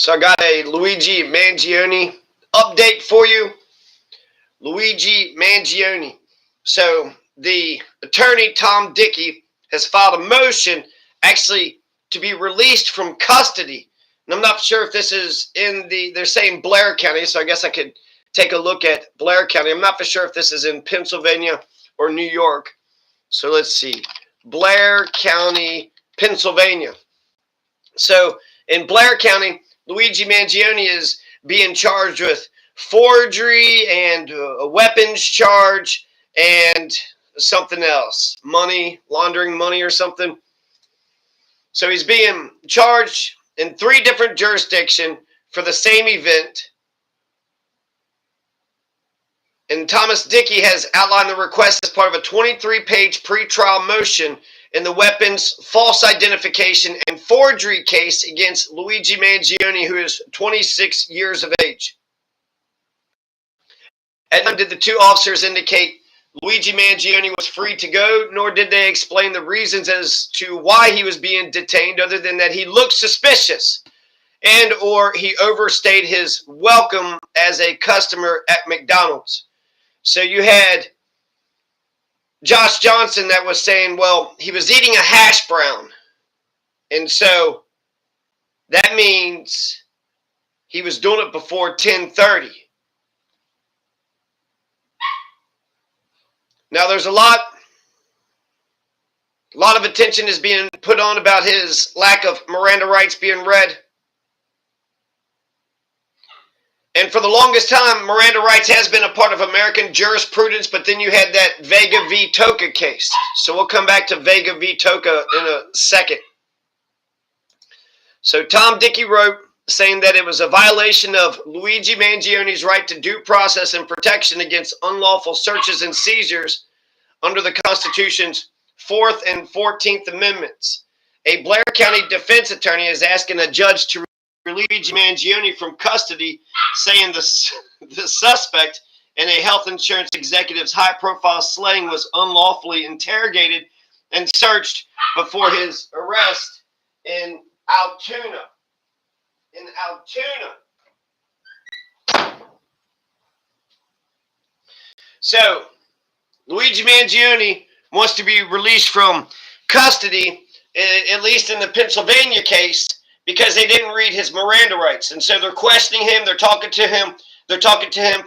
So I got a Luigi Mangione update for you. Luigi Mangione. So the attorney, Tom Dickey, has filed a motion actually to be released from custody. And I'm not sure if this is in they're saying Blair County, so I guess I could take a look at Blair County. I'm not for sure if this is in Pennsylvania or New York. So let's see. Blair County, Pennsylvania. So in Blair County, Luigi Mangione is being charged with forgery and a weapons charge and something else. Laundering money or something. So he's being charged in 3 different jurisdictions for the same event. And Thomas Dickey has outlined the request as part of a 23-page pretrial motion in the weapons, false identification, and forgery case against Luigi Mangione, who is 26 years of age. At no time did the 2 officers indicate Luigi Mangione was free to go, nor did they explain the reasons as to why he was being detained, other than that he looked suspicious and or he overstayed his welcome as a customer at McDonald's. So you had Josh Johnson that was saying, well, he was eating a hash brown. And so that means he was doing it before 10:30. Now there's a lot of attention is being put on about his lack of Miranda rights being read. And for the longest time, Miranda rights has been a part of American jurisprudence, but then you had that Vega v. Toca case. So we'll come back to Vega v. Toca in a second. So Tom Dickey wrote saying that it was a violation of Luigi Mangione's right to due process and protection against unlawful searches and seizures under the Constitution's 4th and 14th Amendments. A Blair County defense attorney is asking a judge to release Luigi Mangione from custody, saying the suspect and a health insurance executive's high-profile slaying was unlawfully interrogated and searched before his arrest in Altoona. So, Luigi Mangione wants to be released from custody, at least in the Pennsylvania case, because they didn't read his Miranda rights. And so they're questioning him, they're talking to him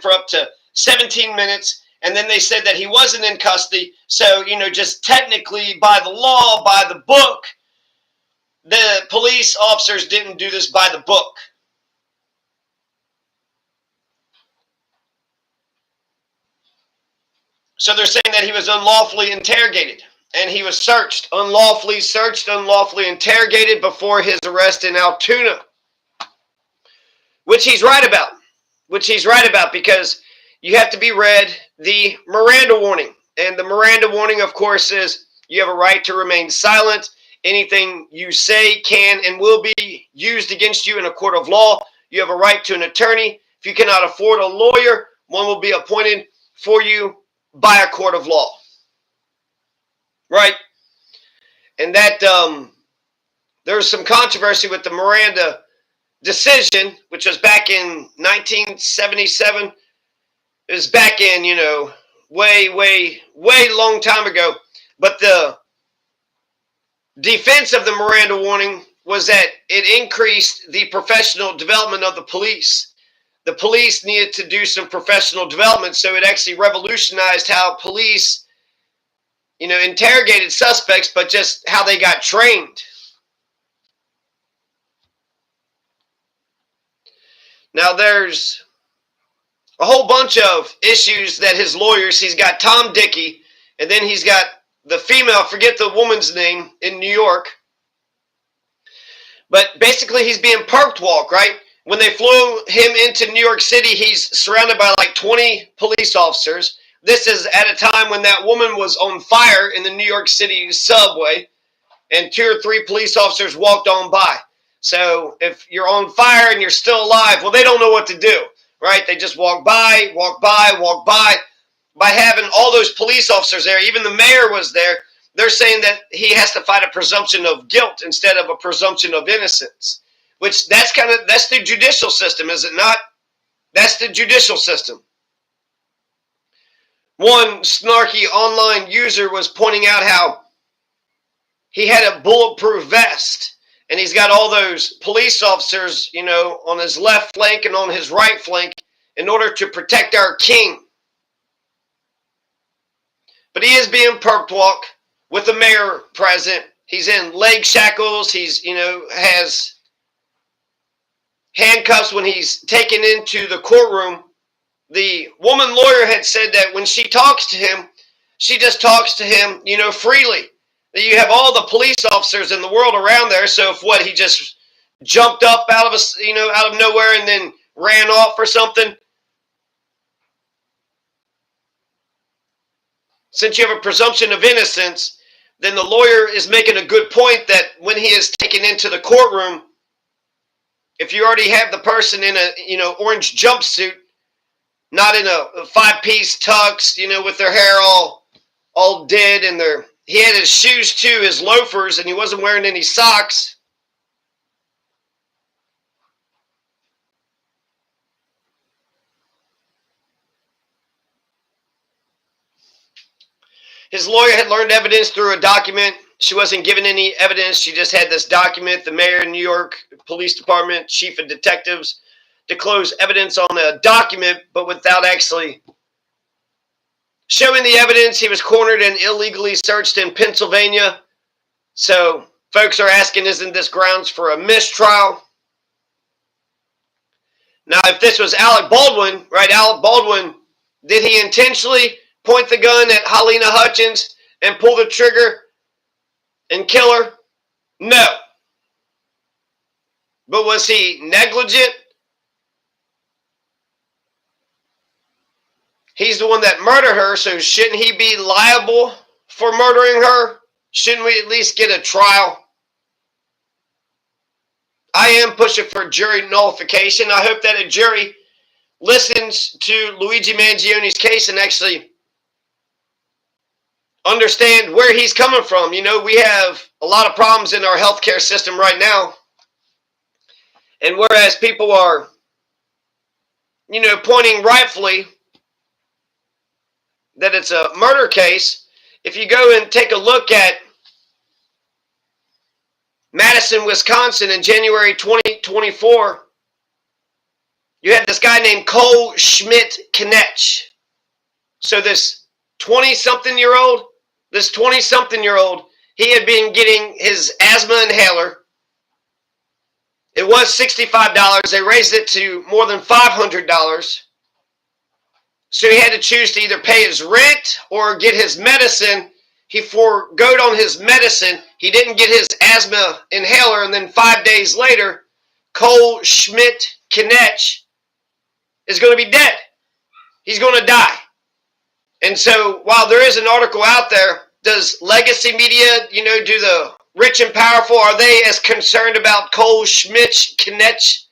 for up to 17 minutes, and then they said that he wasn't in custody. So, just technically by the law, by the book, the police officers didn't do this by the book. So they're saying that he was unlawfully interrogated. And he was unlawfully interrogated before his arrest in Altoona. Which he's right about. Because you have to be read the Miranda warning. And the Miranda warning, of course, is you have a right to remain silent. Anything you say can and will be used against you in a court of law. You have a right to an attorney. If you cannot afford a lawyer, one will be appointed for you by a court of law. Right? And that there was some controversy with the Miranda decision, which was back in 1977. It was back in, way long time ago. But the defense of the Miranda warning was that it increased the professional development of the police. The police needed to do some professional development, so it actually revolutionized how police interrogated suspects, but just how they got trained. Now, there's a whole bunch of issues that his lawyers, he's got Tom Dickey, and then he's got the female, forget the woman's name, in New York. But basically, he's being parked walk, right? When they flew him into New York City, he's surrounded by like 20 police officers. This is at a time when that woman was on fire in the New York City subway, and 2 or 3 police officers walked on by. So if you're on fire and you're still alive, well, they don't know what to do, right? They just walk by. By having all those police officers there, even the mayor was there, they're saying that he has to fight a presumption of guilt instead of a presumption of innocence. which that's the judicial system, is it not? That's the judicial system. One snarky online user was pointing out how he had a bulletproof vest, and he's got all those police officers, on his left flank and on his right flank in order to protect our king. But he is being perp walk with the mayor present. He's in leg shackles. He's, has handcuffs when he's taken into the courtroom. The woman lawyer had said that when she talks to him, she just talks to him, freely. That you have all the police officers in the world around there. So if he just jumped up out of nowhere and then ran off or something. Since you have a presumption of innocence, then the lawyer is making a good point that when he is taken into the courtroom, if you already have the person in a, orange jumpsuit, not in a five-piece tux, with their hair all dead, and he had his shoes too, his loafers, and he wasn't wearing any socks. His lawyer had learned evidence through a document. She wasn't given any evidence. She just had this document. The mayor of New York Police Department, chief of detectives, disclosed evidence on a document, but without actually showing the evidence. He was cornered and illegally searched in Pennsylvania. So folks are asking, isn't this grounds for a mistrial? Now, if this was Alec Baldwin, right? Alec Baldwin, did he intentionally point the gun at Halyna Hutchins and pull the trigger and kill her? No. But was he negligent? He's the one that murdered her, so shouldn't he be liable for murdering her? Shouldn't we at least get a trial? I am pushing for jury nullification. I hope that a jury listens to Luigi Mangione's case and actually understand where he's coming from. We have a lot of problems in our healthcare system right now. And whereas people are, pointing rightfully that it's a murder case, if you go and take a look at Madison, Wisconsin in January 2024, you had this guy named Cole Schmidt-Knetsch. So this 20-something-year-old, he had been getting his asthma inhaler. It was $65. They raised it to more than $500. So he had to choose to either pay his rent or get his medicine. He forgoed on his medicine. He didn't get his asthma inhaler, and then 5 days later, Cole Schmidt-Knetsch is going to be dead. He's going to die. And so while there is an article out there, does legacy media, do the rich and powerful, are they as concerned about Cole Schmidt-Knetsch's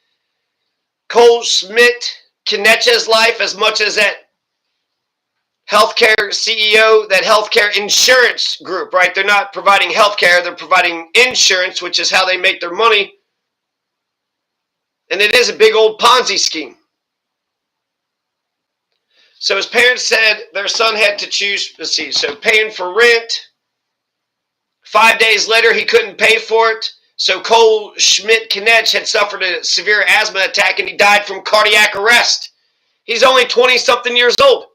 life as much as that healthcare CEO, that healthcare insurance group, right? They're not providing healthcare, they're providing insurance, which is how they make their money. And it is a big old Ponzi scheme. So his parents said their son had to choose, so paying for rent. 5 days later, he couldn't pay for it. So Cole Schmidt-Knetsch had suffered a severe asthma attack and he died from cardiac arrest. He's only 20-something years old.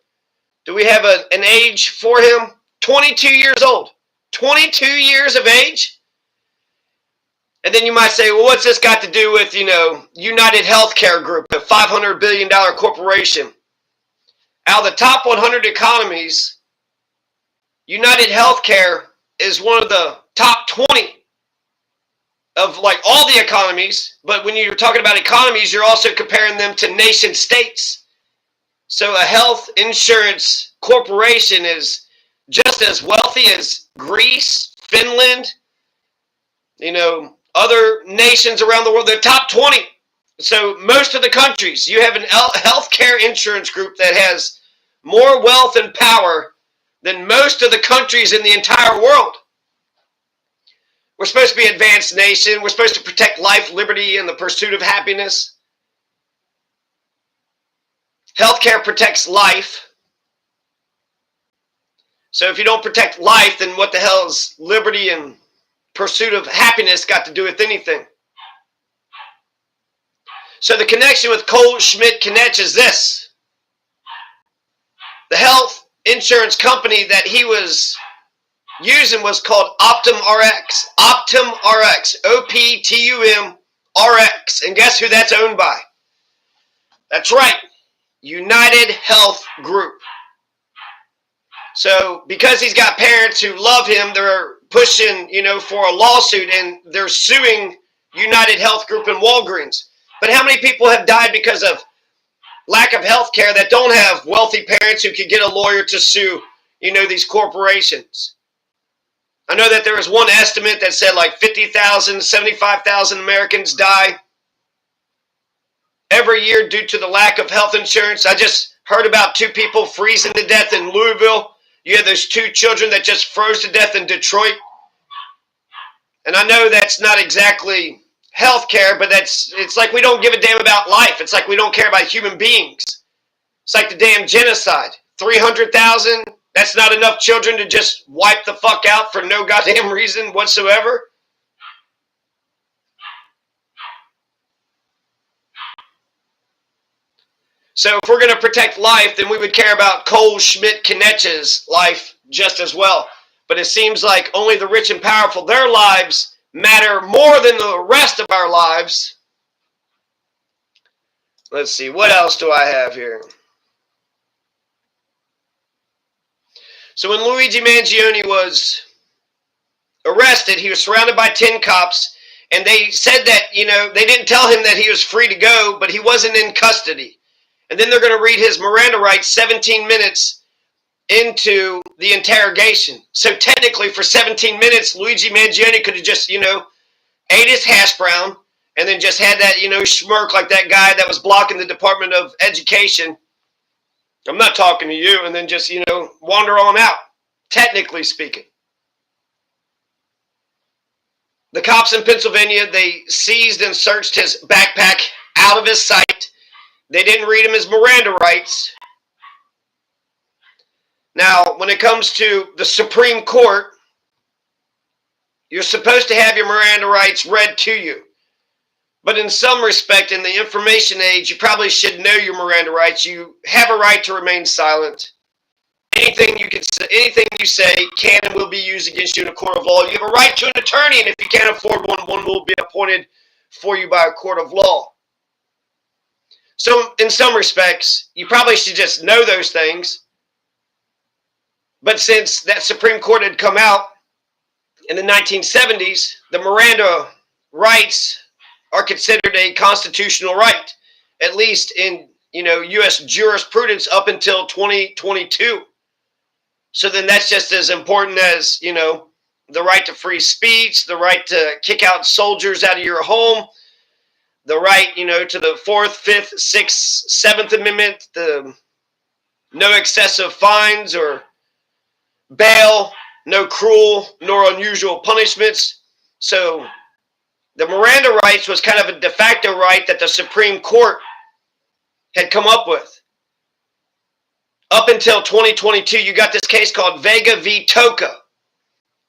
Do we have an age for him? 22 years old. 22 years of age? And then you might say, well, what's this got to do with, United Healthcare Group, a $500 billion corporation? Out of the top 100 economies, United Healthcare is one of the top 20 of all the economies. But when you're talking about economies, you're also comparing them to nation states. So a health insurance corporation is just as wealthy as Greece, Finland, other nations around the world. They're top 20. So most of the countries, you have an healthcare insurance group that has more wealth and power than most of the countries in the entire world. We're supposed to be an advanced nation. We're supposed to protect life, liberty, and the pursuit of happiness. Healthcare protects life. So if you don't protect life, then what the hell is liberty and pursuit of happiness got to do with anything? So the connection with Cole Schmidt Knetch is this. The health insurance company that he was using was called Optum RX. Optum RX. OPTUM RX. And guess who that's owned by? That's right. United Health Group. So because he's got parents who love him, they're pushing, for a lawsuit, and they're suing United Health Group and Walgreens. But how many people have died because of lack of health care that don't have wealthy parents who could get a lawyer to sue, these corporations? I know that there was one estimate that said like 50,000, 75,000 Americans die every year due to the lack of health insurance. I just heard about 2 people freezing to death in Louisville. You had those 2 children that just froze to death in Detroit. And I know that's not exactly health care, but it's like we don't give a damn about life. It's like we don't care about human beings. It's like the damn genocide. 300,000, that's not enough children to just wipe the fuck out for no goddamn reason whatsoever. So if we're going to protect life, then we would care about Cole Schmidt Knetch's life just as well. But it seems like only the rich and powerful, their lives matter more than the rest of our lives. Let's see, what else do I have here? So when Luigi Mangione was arrested, he was surrounded by 10 cops, and they said that, they didn't tell him that he was free to go, but he wasn't in custody. And then they're going to read his Miranda rights 17 minutes into the interrogation. So technically for 17 minutes, Luigi Mangione could have just, ate his hash brown and then just had that, smirk like that guy that was blocking the Department of Education. I'm not talking to you, and then just, wander on out, technically speaking. The cops in Pennsylvania, they seized and searched his backpack out of his sight. They didn't read him his Miranda rights. Now, when it comes to the Supreme Court, you're supposed to have your Miranda rights read to you. But in some respect, in the information age, you probably should know your Miranda rights. You have a right to remain silent. Anything you say can and will be used against you in a court of law. You have a right to an attorney, and if you can't afford one, one will be appointed for you by a court of law. So in some respects, you probably should just know those things. But since that Supreme Court had come out in the 1970s, the Miranda rights are considered a constitutional right, at least in, U.S. jurisprudence up until 2022. So then that's just as important as, the right to free speech, the right to kick out soldiers out of your home, the right, to the 4th, 5th, 6th, 7th Amendment, the no excessive fines or bail, no cruel nor unusual punishments. So the Miranda rights was kind of a de facto right that the Supreme Court had come up with. Up until 2022, you got this case called Vega v. Toca.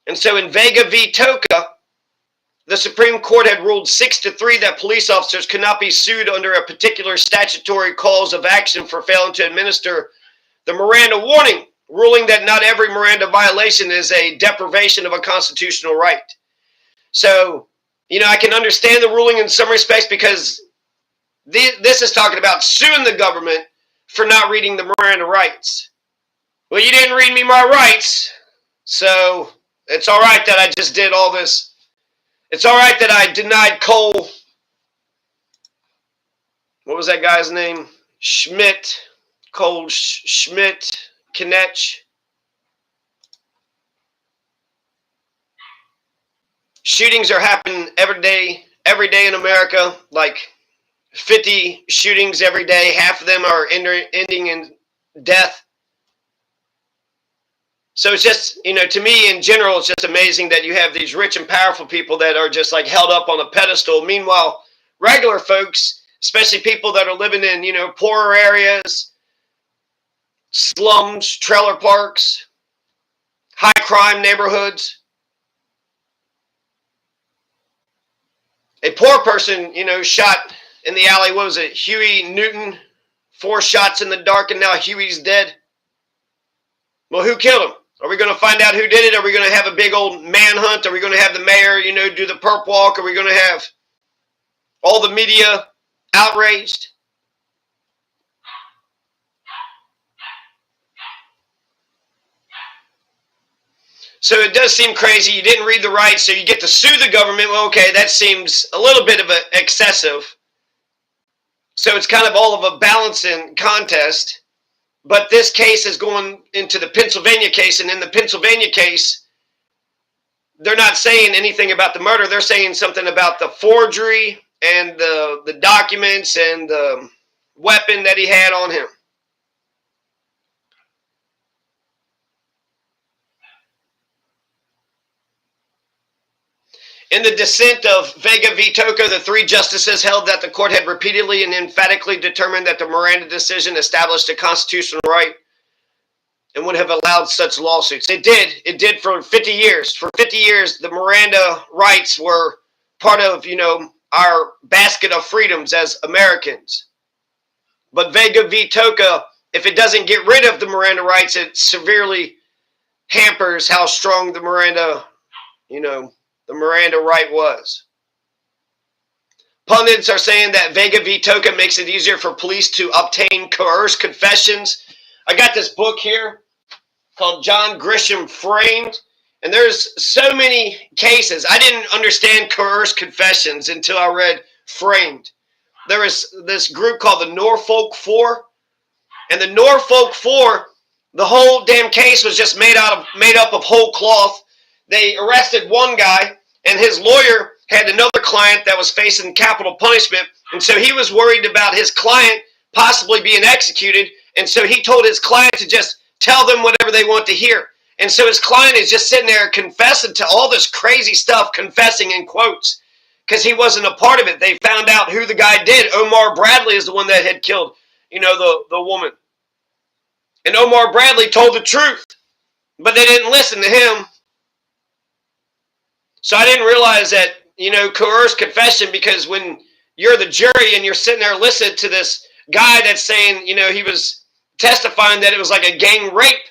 And so in Vega v. Toca, the Supreme Court had ruled 6-3 that police officers could not be sued under a particular statutory cause of action for failing to administer the Miranda warning, ruling that not every Miranda violation is a deprivation of a constitutional right. So, I can understand the ruling in some respects because this is talking about suing the government for not reading the Miranda rights. Well, you didn't read me my rights, so it's all right that I just did all this. It's all right that I denied Cole, what was that guy's name? Cole Schmidt Knetch. Shootings are happening every day in America, like 50 shootings every day. Half of them are ending in death. So it's just, to me in general, it's just amazing that you have these rich and powerful people that are just like held up on a pedestal. Meanwhile, regular folks, especially people that are living in, poorer areas, slums, trailer parks, high crime neighborhoods. A poor person, shot in the alley. What was it? Huey Newton, 4 shots in the dark, and now Huey's dead. Well, who killed him? Are we going to find out who did it? Are we going to have a big old manhunt? Are we going to have the mayor, do the perp walk? Are we going to have all the media outraged? So it does seem crazy. You didn't read the rights, so you get to sue the government. Well, okay, that seems a little bit of excessive. So it's kind of all of a balancing contest. But this case is going into the Pennsylvania case, and in the Pennsylvania case, they're not saying anything about the murder. They're saying something about the forgery and the documents and the weapon that he had on him. In the dissent of Vega v. Toca, the 3 justices held that the court had repeatedly and emphatically determined that the Miranda decision established a constitutional right and would have allowed such lawsuits. It did. It did for 50 years. For 50 years, the Miranda rights were part of, our basket of freedoms as Americans. But Vega v. Toca, if it doesn't get rid of the Miranda rights, it severely hampers how strong the Miranda right was. Pundits are saying that Vega v. Toca makes it easier for police to obtain coerced confessions. I got this book here called John Grisham Framed, and there's so many cases. I didn't understand coerced confessions until I read Framed. There was this group called the Norfolk Four, and the Norfolk Four, the whole damn case was just made up of whole cloth. They arrested one guy, and his lawyer had another client that was facing capital punishment, and so he was worried about his client possibly being executed, and so he told his client to just tell them whatever they want to hear. And so his client is just sitting there confessing to all this crazy stuff, confessing in quotes, because he wasn't a part of it. They found out who the guy did. Omar Bradley is the one that had killed, the woman. And Omar Bradley told the truth, but they didn't listen to him. So I didn't realize that, coerced confession, because when you're the jury and you're sitting there listening to this guy that's saying, he was testifying that it was like a gang rape.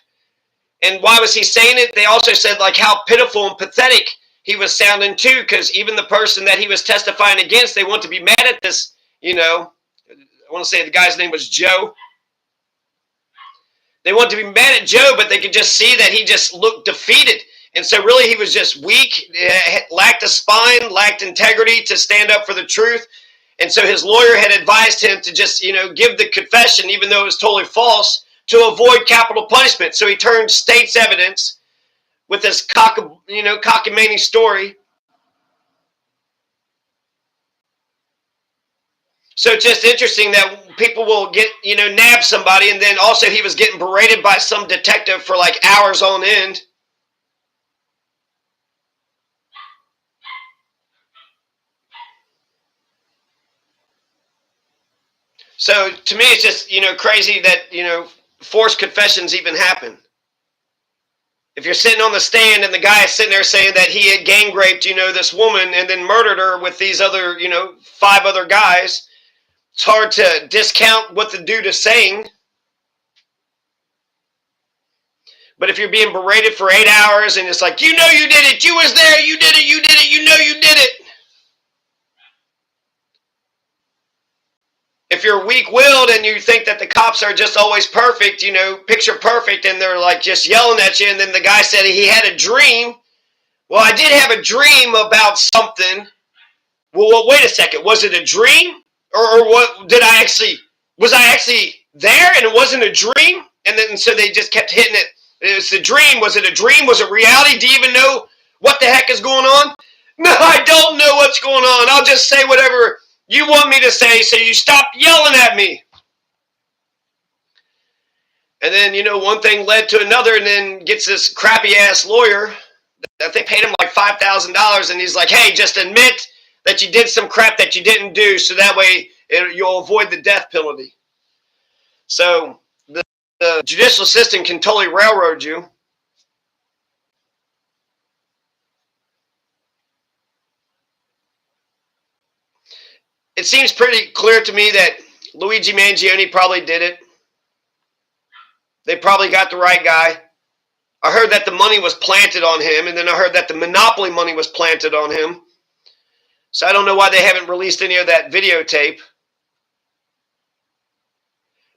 And why was he saying it? They also said like how pitiful and pathetic he was sounding too, because even the person that he was testifying against, they want to be mad at this, I want to say the guy's name was Joe. They want to be mad at Joe, but they could just see that he just looked defeated. And so really he was just weak, lacked a spine, lacked integrity to stand up for the truth. And so his lawyer had advised him to just, give the confession, even though it was totally false, to avoid capital punishment. So he turned state's evidence with this cockamamie story. So it's just interesting that people will get, nab somebody, and then also he was getting berated by some detective for like hours on end. So to me, it's just, crazy that, forced confessions even happen. If you're sitting on the stand and the guy is sitting there saying that he had gang raped, this woman and then murdered her with these other, 5 other guys, it's hard to discount what the dude is saying. But if you're being berated for 8 hours and it's like, you did it, you was there, you did it, you did it, you did it. If you're weak-willed and you think that the cops are just always perfect, picture perfect, and they're like just yelling at you, and then the guy said he had a dream. Well, I did have a dream about something. Well, wait a second. Was it a dream? Or what? Was I actually there and it wasn't a dream? And then so they just kept hitting it. It was the dream. Was it a dream? Was it reality? Do you even know what the heck is going on? No, I don't know what's going on. I'll just say whatever you want me to say, so you stop yelling at me. And then, one thing led to another, and then gets this crappy ass lawyer that they paid him like $5,000, and he's like, hey, just admit that you did some crap that you didn't do, so that way you'll avoid the death penalty. So the judicial system can totally railroad you. It seems pretty clear to me that Luigi Mangione probably did it. They probably got the right guy. I heard that the money was planted on him, and then I heard that the monopoly money was planted on him. So I don't know why they haven't released any of that videotape.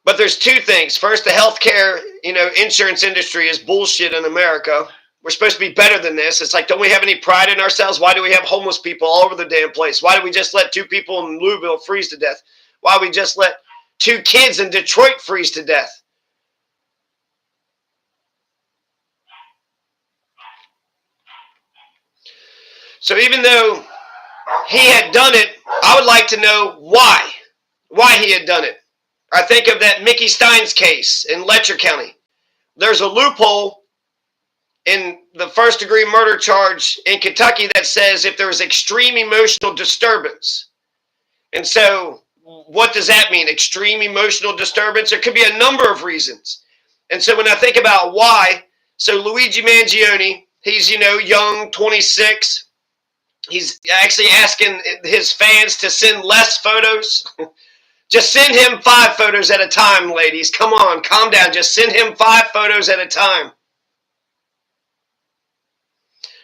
But there's two things. First, the healthcare, insurance industry is bullshit in America. We're supposed to be better than this. It's like, don't we have any pride in ourselves? Why do we have homeless people all over the damn place? Why do we just let 2 people in Louisville freeze to death? Why do we just let 2 kids in Detroit freeze to death? So even though he had done it, I would like to know why he had done it. I think of that Mickey Stein's case in Letcher County. There's a loophole in the first-degree murder charge in Kentucky that says if there is extreme emotional disturbance. And so what does that mean? Extreme emotional disturbance? There could be a number of reasons. And so when I think about why, so Luigi Mangione, he's, young, 26. He's actually asking his fans to send less photos. Just send him 5 photos at a time, ladies. Come on, calm down. Just send him 5 photos at a time.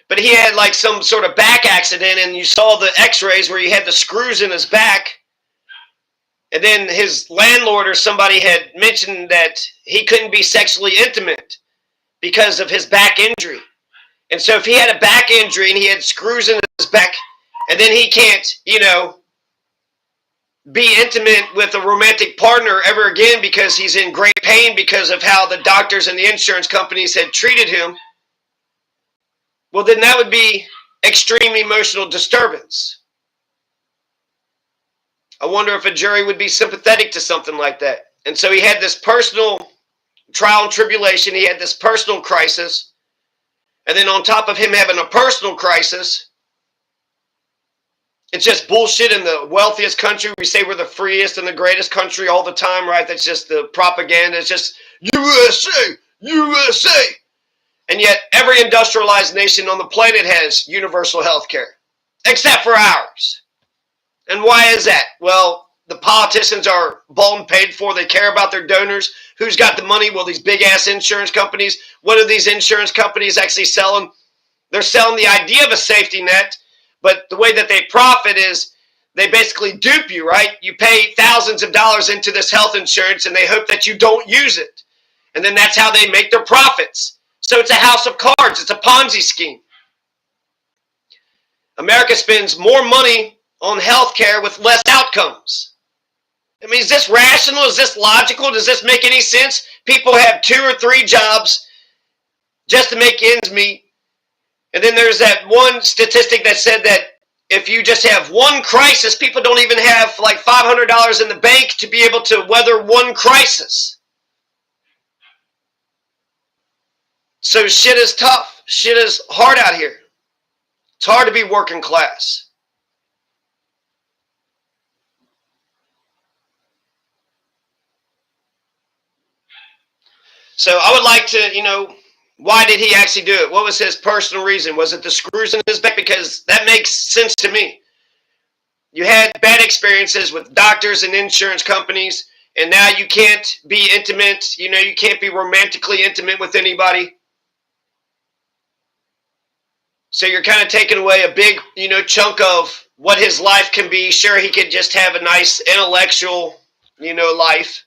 But he had like some sort of back accident, and you saw the x-rays where he had the screws in his back. And then his landlord or somebody had mentioned that he couldn't be sexually intimate because of his back injury. And so if he had a back injury and he had screws in his back, and then he can't, be intimate with a romantic partner ever again because he's in great pain because of how the doctors and the insurance companies had treated him, well, then that would be extreme emotional disturbance. I wonder if a jury would be sympathetic to something like that. And so he had this personal trial and tribulation. He had this personal crisis. And then on top of him having a personal crisis, it's just bullshit in the wealthiest country. We say we're the freest and the greatest country all the time, right? That's just the propaganda. It's just USA, USA. And yet every industrialized nation on the planet has universal health care, except for ours. And why is that? Well, the politicians are bought and paid for. They care about their donors. Who's got the money? Well, these big-ass insurance companies. What are these insurance companies actually selling? They're selling the idea of a safety net, but the way that they profit is they basically dupe you, right? You pay thousands of dollars into this health insurance, and they hope that you don't use it. And then that's how they make their profits. So it's a house of cards. It's a Ponzi scheme. America spends more money on health care with less outcomes. I mean, is this rational? Is this logical? Does this make any sense? People have 2 or 3 jobs just to make ends meet. And then there's that one statistic that said that if you just have one crisis, people don't even have like $500 in the bank to be able to weather one crisis. So shit is tough. Shit is hard out here. It's hard to be working class. So I would like to, why did he actually do it? What was his personal reason? Was it the screws in his back? Because that makes sense to me. You had bad experiences with doctors and insurance companies, and now you can't be intimate. You can't be romantically intimate with anybody. So you're kind of taking away a big, chunk of what his life can be. Sure, he could just have a nice intellectual, life.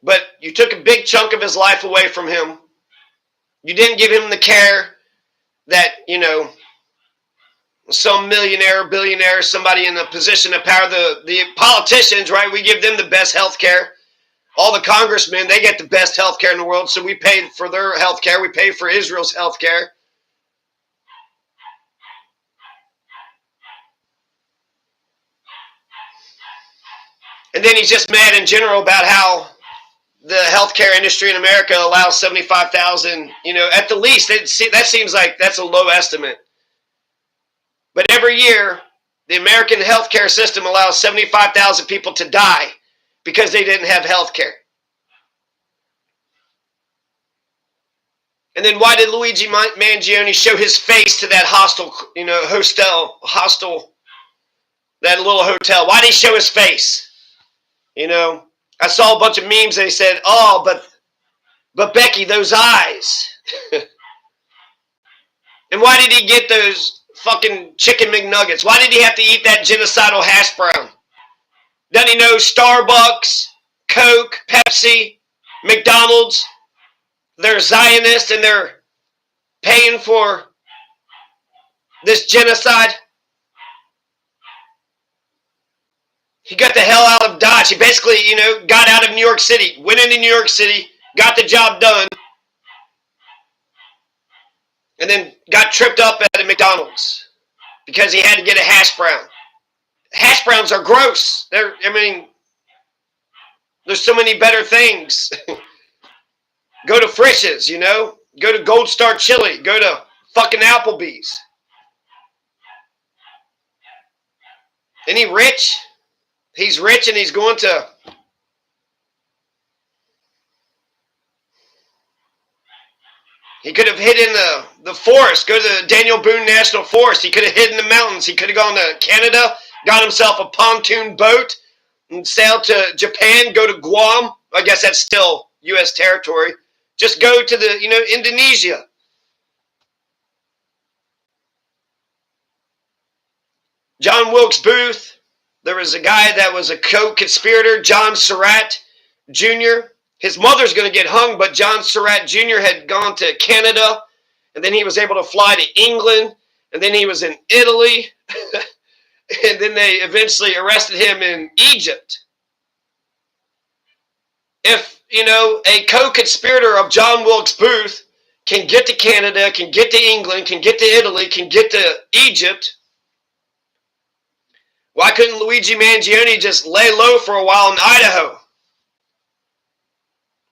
But you took a big chunk of his life away from him. You didn't give him the care that, some millionaire, billionaire, somebody in a position of power, the politicians, right? We give them the best health care. All the congressmen, they get the best health care in the world, so we pay for their health care. We pay for Israel's health care. And then he's just mad in general about how the healthcare industry in America allows 75,000, at the least. That seems like that's a low estimate. But every year, the American healthcare system allows 75,000 people to die because they didn't have healthcare. And then why did Luigi Mangione show his face to that hostel, that little hotel? Why did he show his face? I saw a bunch of memes. They said, "Oh, but Becky, those eyes." And why did he get those fucking chicken McNuggets? Why did he have to eat that genocidal hash brown? Doesn't he know Starbucks, Coke, Pepsi, McDonald's, they're Zionists and they're paying for this genocide? He got the hell out of Dodge. He basically, got out of New York City, went into New York City, got the job done, and then got tripped up at a McDonald's because he had to get a hash brown. Hash browns are gross. There's so many better things. Go to Frisch's, Go to Gold Star Chili. Go to fucking Applebee's. Isn't he rich? He's rich and he's going to... He could have hid in the forest. Go to the Daniel Boone National Forest. He could have hid in the mountains. He could have gone to Canada, got himself a pontoon boat, and sailed to Japan, go to Guam. I guess that's still U.S. territory. Just go to the, Indonesia. John Wilkes Booth. There was a guy that was a co-conspirator, John Surratt Jr. His mother's going to get hung, but John Surratt Jr. had gone to Canada, and then he was able to fly to England, and then he was in Italy, and then they eventually arrested him in Egypt. If, a co-conspirator of John Wilkes Booth can get to Canada, can get to England, can get to Italy, can get to Egypt, why couldn't Luigi Mangione just lay low for a while in Idaho?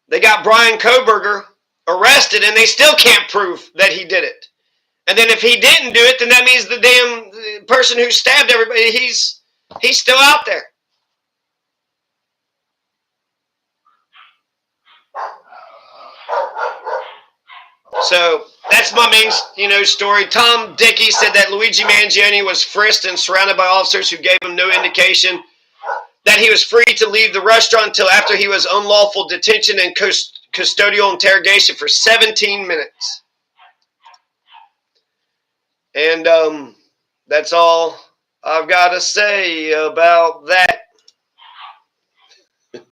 They got Brian Koberger arrested, and they still can't prove that he did it. And then if he didn't do it, then that means the damn person who stabbed everybody, he's still out there. So that's my main, story. Tom Dickey said that Luigi Mangione was frisked and surrounded by officers who gave him no indication that he was free to leave the restaurant until after he was unlawful detention and custodial interrogation for 17 minutes. And that's all I've got to say about that.